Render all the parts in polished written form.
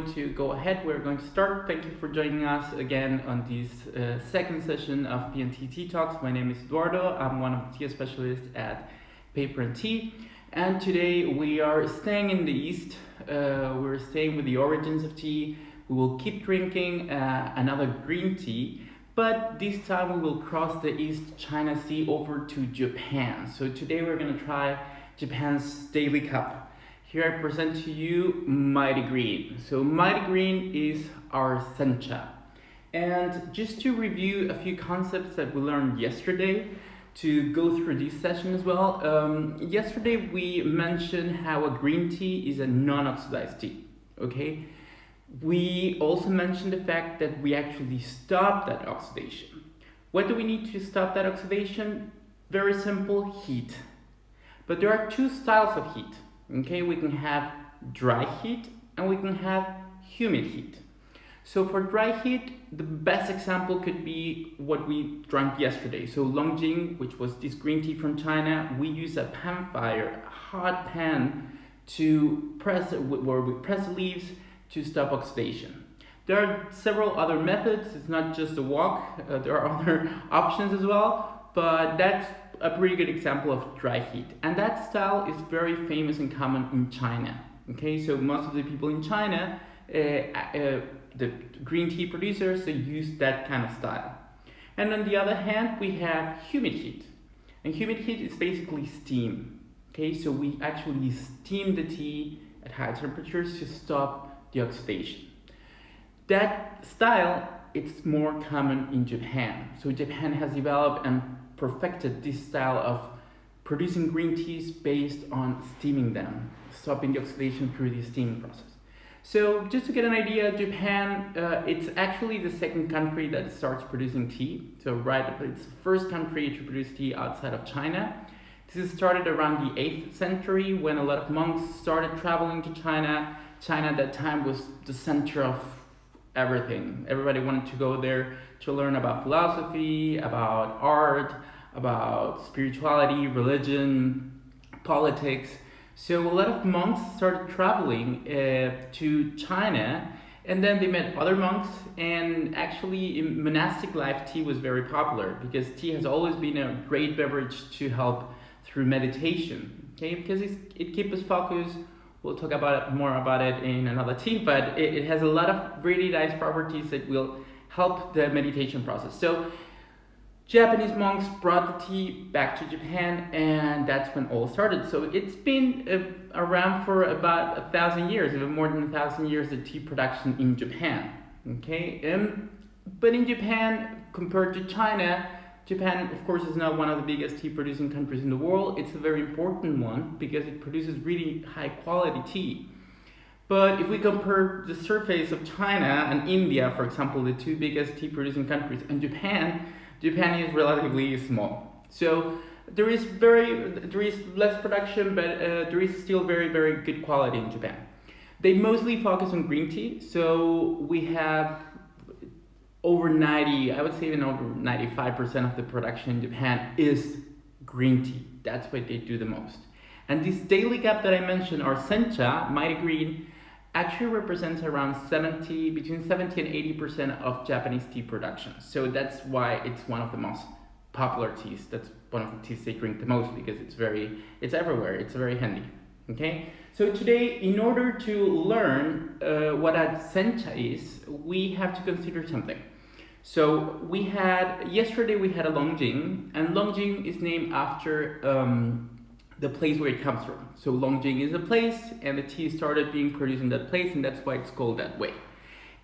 To go ahead, we're going to start. Thank you for joining us again on this second session of P&T Tea Talks. My name is Eduardo. I'm one of the tea specialists at Paper and Tea, and today we are staying in the East. We're staying with the origins of tea. We will keep drinking another green tea, but this time we will cross the East China Sea over to Japan. So today we're going to try Japan's daily cup. Here I present to you Mighty Green. So Mighty Green is our sencha. And just to review a few concepts that we learned yesterday, to go through this session as well. Yesterday we mentioned how a green tea is a non-oxidized tea, okay? We also mentioned the fact that we actually stop that oxidation. What do we need to stop that oxidation? Very simple, heat. But there are two styles of heat. Okay, we can have dry heat and we can have humid heat. So for dry heat, the best example could be what we drank yesterday. So Longjing, which was this green tea from China, we use a pan fire, a hot pan, to press where we press the leaves to stop oxidation. There are several other methods. It's not just a wok. There are other options as well, but that's a pretty good example of dry heat, and that style is very famous and common in China. Okay, so most of the people in China, the green tea producers, they use that kind of style. And on the other hand, we have humid heat, and humid heat is basically steam. Okay, so we actually steam the tea at high temperatures to stop the oxidation. That style, it's more common in Japan. So Japan has developed and perfected this style of producing green teas based on steaming them, stopping the oxidation through the steaming process. So just to get an idea, Japan, it's actually the second country that starts producing tea. So it's the first country to produce tea outside of China. This started around the 8th century when a lot of monks started traveling to China. China at that time was the center of everything. Everybody wanted to go there to learn about philosophy, about art, about spirituality, religion, politics. So a lot of monks started traveling to China, and then they met other monks, and actually in monastic life tea was very popular because tea has always been a great beverage to help through meditation, okay? Because it keeps us focused. We'll talk more about it in another tea, but it has a lot of really nice properties that will help the meditation process. So Japanese monks brought the tea back to Japan, and that's when all started. So it's been around for about 1,000 years, even more than 1,000 years, the tea production in Japan. Okay, but in Japan, compared to China, Japan, of course, is not one of the biggest tea producing countries in the world. It's a very important one because it produces really high quality tea. But if we compare the surface of China and India, for example, the two biggest tea producing countries, and Japan is relatively small. So there is less production, but there is still very, very good quality in Japan. They mostly focus on green tea. So we have over 90, I would say even over 95% of the production in Japan is green tea. That's what they do the most. And this daily cup that I mentioned, our sencha, Mighty Green, actually represents around between 70 and 80% of Japanese tea production. So that's why it's one of the most popular teas. That's one of the teas they drink the most because it's everywhere. It's very handy. Okay. So today, in order to learn what a sencha is, we have to consider something. So yesterday we had a Longjing, and Longjing is named after the place where it comes from. So Longjing is a place, and the tea started being produced in that place, and that's why it's called that way.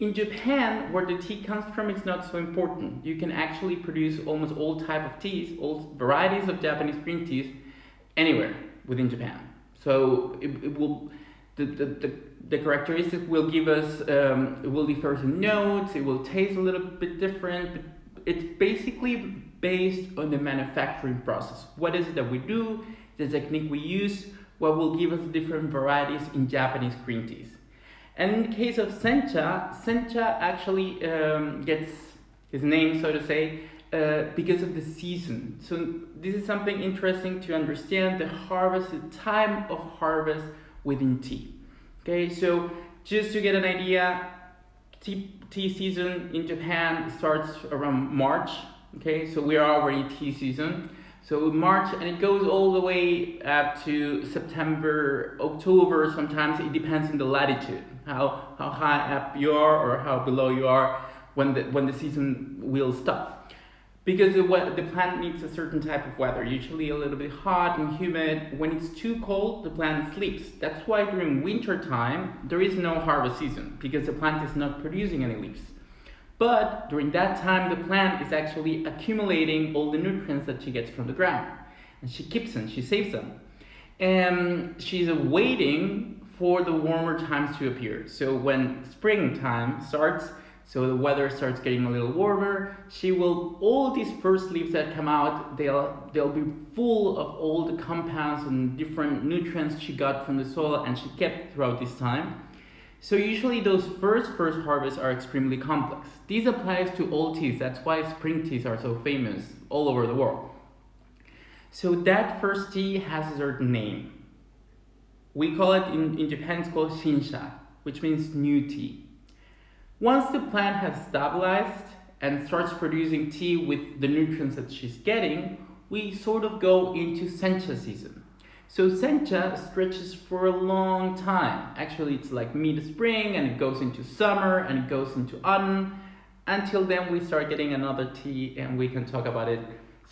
In Japan, where the tea comes from, it's not so important. You can actually produce almost all type of teas, all varieties of Japanese green teas, anywhere within Japan. So the characteristics will give us, it will differ in notes, it will taste a little bit different, but it's basically based on the manufacturing process. What is it that we do? The technique we use, what will give us different varieties in Japanese green teas. And in the case of sencha actually gets his name, so to say, because of the season. So this is something interesting to understand, the time of harvest within tea. Okay, so just to get an idea, tea season in Japan starts around March. Okay, so we are already tea season. So March, and it goes all the way up to September, October. Sometimes it depends on the latitude, how high up you are or how below you are when the season will stop. Because the plant needs a certain type of weather, usually a little bit hot and humid. When it's too cold, the plant sleeps. That's why during winter time, there is no harvest season, because the plant is not producing any leaves. But during that time, the plant is actually accumulating all the nutrients that she gets from the ground. And she keeps them, she saves them. And she's waiting for the warmer times to appear. So when springtime starts, so the weather starts getting a little warmer, all these first leaves that come out, they'll be full of all the compounds and different nutrients she got from the soil and she kept throughout this time. So usually those first harvests are extremely complex. This applies to all teas. That's why spring teas are so famous all over the world. So that first tea has a certain name. We call it, in Japan, it's called shinsha, which means new tea. Once the plant has stabilized and starts producing tea with the nutrients that she's getting, we sort of go into sencha season. So sencha stretches for a long time. Actually, it's like mid-spring and it goes into summer and it goes into autumn. Until then we start getting another tea and we can talk about it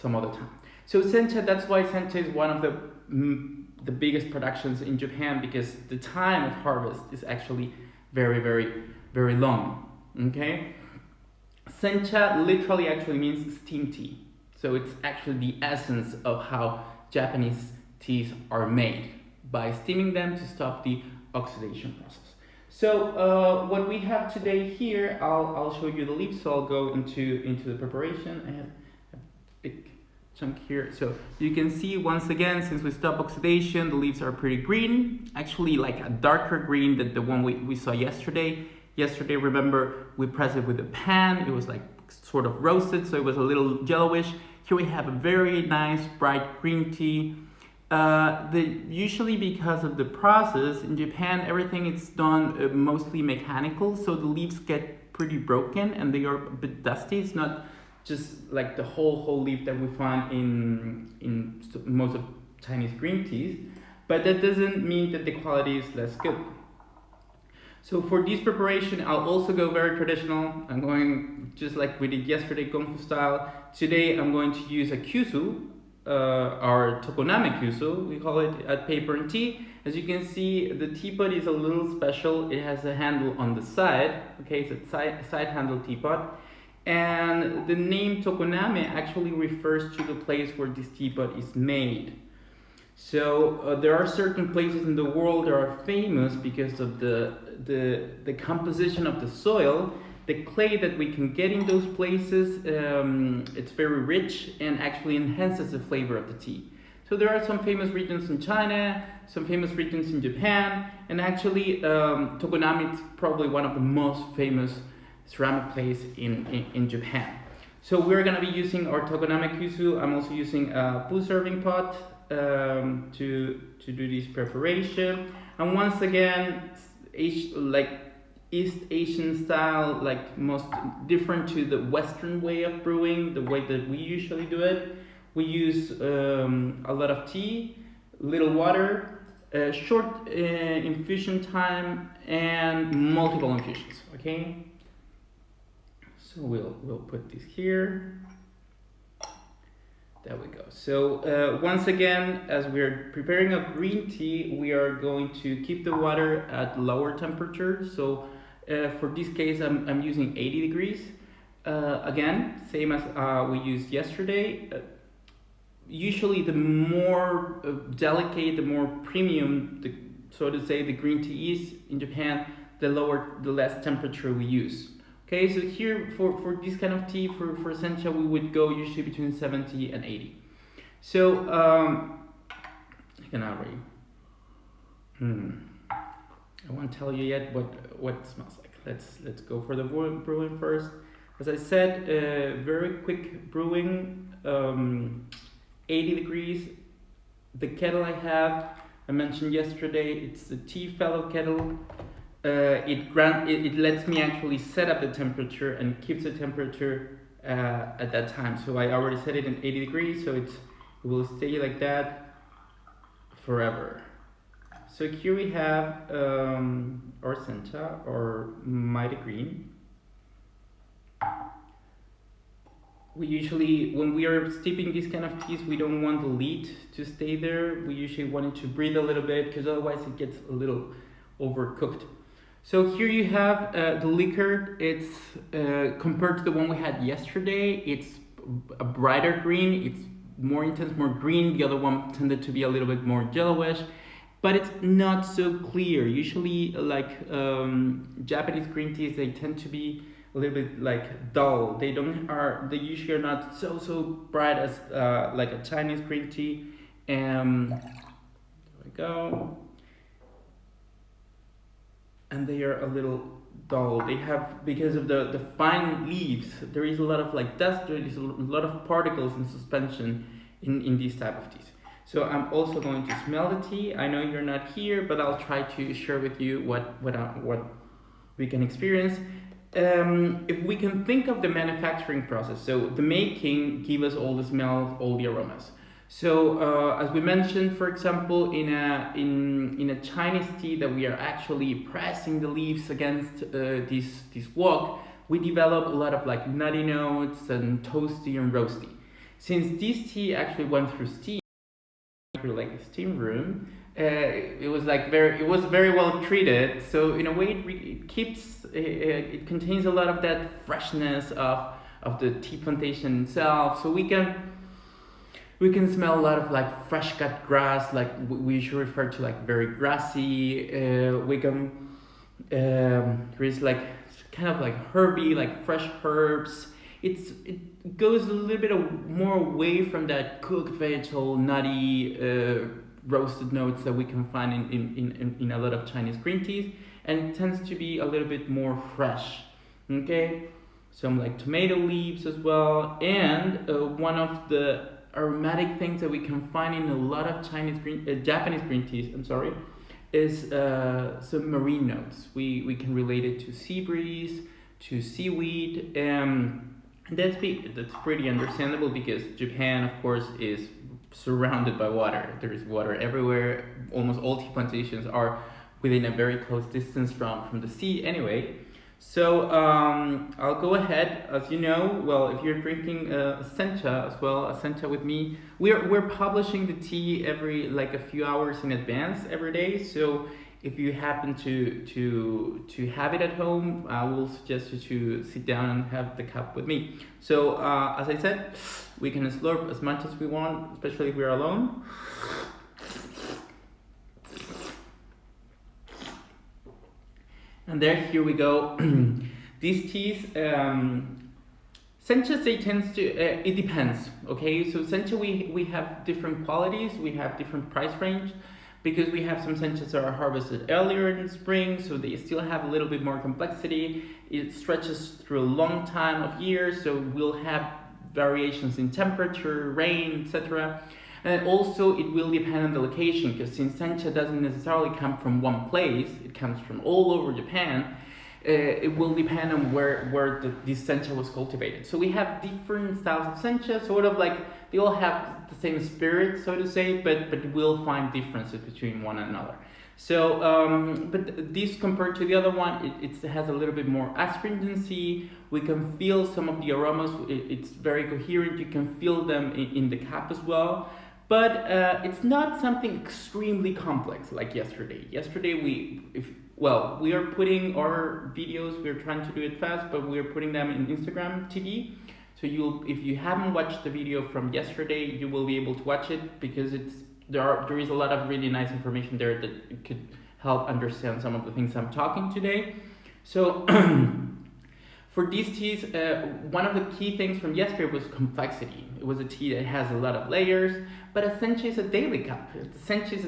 some other time. So sencha, that's why sencha is one of the biggest productions in Japan, because the time of harvest is actually very, very, very long. Okay? Sencha literally actually means steam tea. So it's actually the essence of how Japanese teas are made, by steaming them to stop the oxidation process. So what we have today here, I'll show you the leaves. So I'll go into the preparation. I have a big chunk here. So you can see once again, since we stopped oxidation, the leaves are pretty green, actually like a darker green than the one we saw yesterday. Yesterday, remember, we pressed it with a pan. It was like sort of roasted, so it was a little yellowish. Here we have a very nice bright green tea. Usually because of the process in Japan, everything is done mostly mechanical, so the leaves get pretty broken and they are a bit dusty. It's not just like the whole leaf that we find in most of Chinese green teas, but that doesn't mean that the quality is less good. So for this preparation, I'll also go very traditional. I'm going just like we did yesterday, Kung Fu style. Today I'm going to use a kyusu, our tokoname kyusu, we call it at Paper and Tea. As you can see, the teapot is a little special. It has a handle on the side. Okay, it's a side handle teapot. And the name tokoname actually refers to the place where this teapot is made. So there are certain places in the world that are famous because of the composition of the soil. The clay that we can get in those places, it's very rich and actually enhances the flavor of the tea. So there are some famous regions in China, some famous regions in Japan, and actually tokoname is probably one of the most famous ceramic clays in Japan. So we're going to be using our tokoname kyusu. I'm also using a full serving pot to do this preparation. And once again, East Asian style, like most different to the Western way of brewing, the way that we usually do it. We use a lot of tea, little water, short infusion time, and multiple infusions. Okay. So we'll put this here. There we go. So once again, as we're preparing a green tea, we are going to keep the water at lower temperature. So for this case, I'm using 80 degrees. Again, same as we used yesterday. Usually the more delicate, the more premium, so to say, the green tea is in Japan, the less temperature we use. Okay, so here for this kind of tea, for sencha, we would go usually between 70 and 80. So I cannot read. I won't tell you yet what it smells like. Let's go for the brewing first. As I said, very quick brewing, 80 degrees. The kettle I mentioned yesterday, it's the tea fellow kettle. it lets me actually set up the temperature and keeps the temperature at that time. So I already set it in 80 degrees, so it will stay like that forever. So here we have our Sencha or Mighty Green. We usually, when we are steeping these kind of teas, we don't want the lid to stay there. We usually want it to breathe a little bit because otherwise it gets a little overcooked. So here you have the liquor. It's compared to the one we had yesterday, it's a brighter green. It's more intense, more green. The other one tended to be a little bit more yellowish, but it's not so clear. Usually, like Japanese green teas, they tend to be a little bit like dull. They usually are not so bright as like a Chinese green tea. There we go. And they are a little dull. They have, because of the fine leaves, there is a lot of like dust, there is a lot of particles in suspension in these type of teas. So I'm also going to smell the tea. I know you're not here, but I'll try to share with you what we can experience. If we can think of the manufacturing process, so the making give us all the smells, all the aromas. So as we mentioned, for example, in a Chinese tea that we are actually pressing the leaves against this wok, we develop a lot of like nutty notes and toasty and roasty. Since this tea actually went through steam, through like a steam room, it was very well treated. So in a way, it contains a lot of that freshness of the tea plantation itself. So we can smell a lot of like fresh cut grass, like we usually refer to like very grassy. We can there is like kind of like herby, like fresh herbs. It goes a little bit more away from that cooked vegetable, nutty, roasted notes that we can find in a lot of Chinese green teas, and it tends to be a little bit more fresh. Okay, some like tomato leaves as well, and one of the aromatic things that we can find in a lot of Japanese green teas, is some marine notes. We can relate it to sea breeze, to seaweed, and that's pretty understandable because Japan, of course, is surrounded by water. There is water everywhere. Almost all tea plantations are within a very close distance from the sea anyway. So I'll go ahead. As you know, well, if you're drinking a sencha as well, a sencha with me, we're publishing the tea every like a few hours in advance every day. So if you happen to have it at home, I will suggest you to sit down and have the cup with me. So as I said, we can slurp as much as we want, especially if we're alone. And here we go. These teas, senchas, it depends, okay? So sencha, we have different qualities, we have different price range, because we have some senchas that are harvested earlier in spring, so they still have a little bit more complexity. It stretches through a long time of years, so we'll have variations in temperature, rain, etc. And also it will depend on the location, because since sencha doesn't necessarily come from one place, it comes from all over Japan. It will depend on where this sencha was cultivated. So we have different styles of sencha, sort of like they all have the same spirit, so to say, but we'll find differences between one another. So, but this compared to the other one, it has a little bit more astringency. We can feel some of the aromas. It's very coherent. You can feel them in the cup as well. But it's not something extremely complex like yesterday. Yesterday we are putting our videos, we're trying to do it fast, but we're putting them in Instagram TV. So if you haven't watched the video from yesterday, you will be able to watch it, because there is a lot of really nice information there that could help understand some of the things I'm talking today. So for these teas, one of the key things from yesterday was complexity. It was a tea that has a lot of layers, but a sencha is a daily cup. A sencha is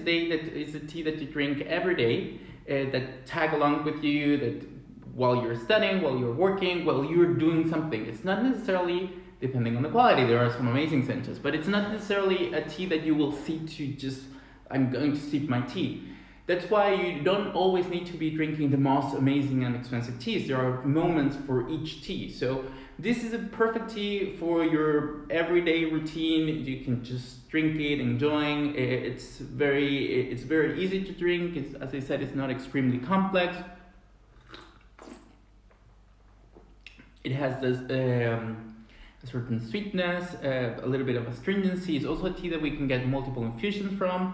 a tea that you drink every day, that tag along with you, that while you're studying, while you're working, while you're doing something. It's not necessarily, depending on the quality, there are some amazing senchas, but it's not necessarily a tea that you will sip to just, I'm going to sip my tea. That's why you don't always need to be drinking the most amazing and expensive teas. There are moments for each tea. So this is a perfect tea for your everyday routine. You can just drink it, enjoying. It's very easy to drink. As I said, it's not extremely complex. It has this a certain sweetness, a little bit of astringency. It's also a tea that we can get multiple infusions from.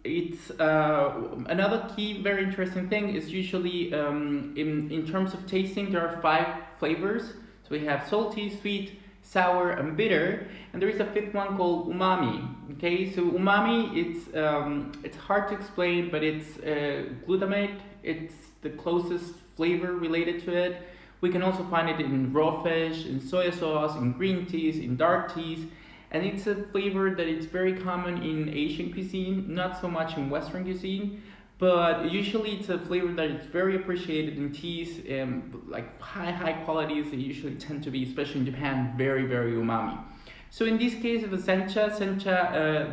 It's another key, very interesting thing is usually in terms of tasting, there are 5 flavors. So we have salty, sweet, sour, and bitter, and there is a 5th one called umami. Okay, so umami, it's hard to explain, but it's glutamate. It's the closest flavor related to it. We can also find it in raw fish, in soy sauce, in green teas, in dark teas. And it's a flavor that is very common in Asian cuisine, not so much in Western cuisine, but usually it's a flavor that is very appreciated in teas, like high qualities. They usually tend to be, especially in Japan, very umami. So in this case of a sencha,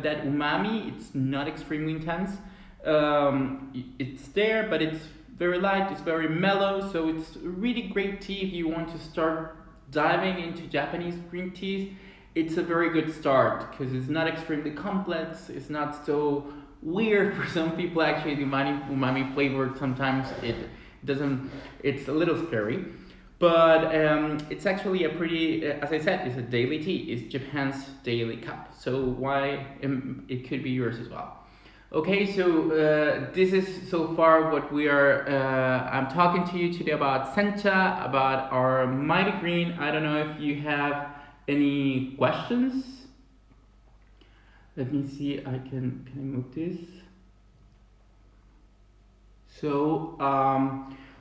that umami, it's not extremely intense. It's there, but it's very light, it's very mellow, so it's a really great tea if you want to start diving into Japanese green teas. It's a very good start because it's not extremely complex, it's not so weird for some people. Actually, the umami flavor sometimes it's a little scary, but it's actually a pretty, as I said, it's a daily tea. It's Japan's daily cup, so why it could be yours as well. Okay, so this is so far what we are. I'm talking to you today about sencha, about our mighty green. I don't know if you have any questions? Let me see. Can I move this? So,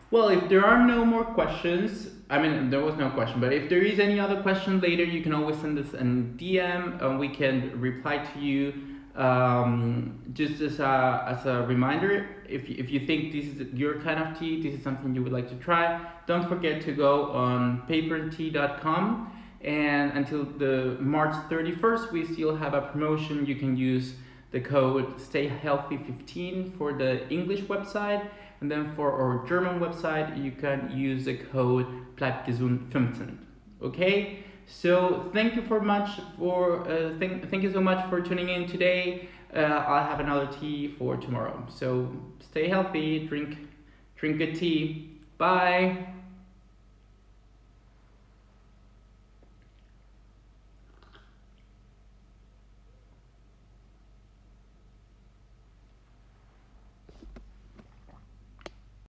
well, if there are no more questions, I mean, there was no question, but if there is any other question later, you can always send us a DM and we can reply to you. Just as a reminder, if you think this is your kind of tea, this is something you would like to try, don't forget to go on PaperandTea.com. And until the March 31st, we still have a promotion. You can use the code STAYHEALTHY15 for the English website, and then for our German website, you can use the code BleibGesund15. Okay, so thank you thank you so much for tuning in today. I'll have another tea for tomorrow. So stay healthy, drink good tea. Bye.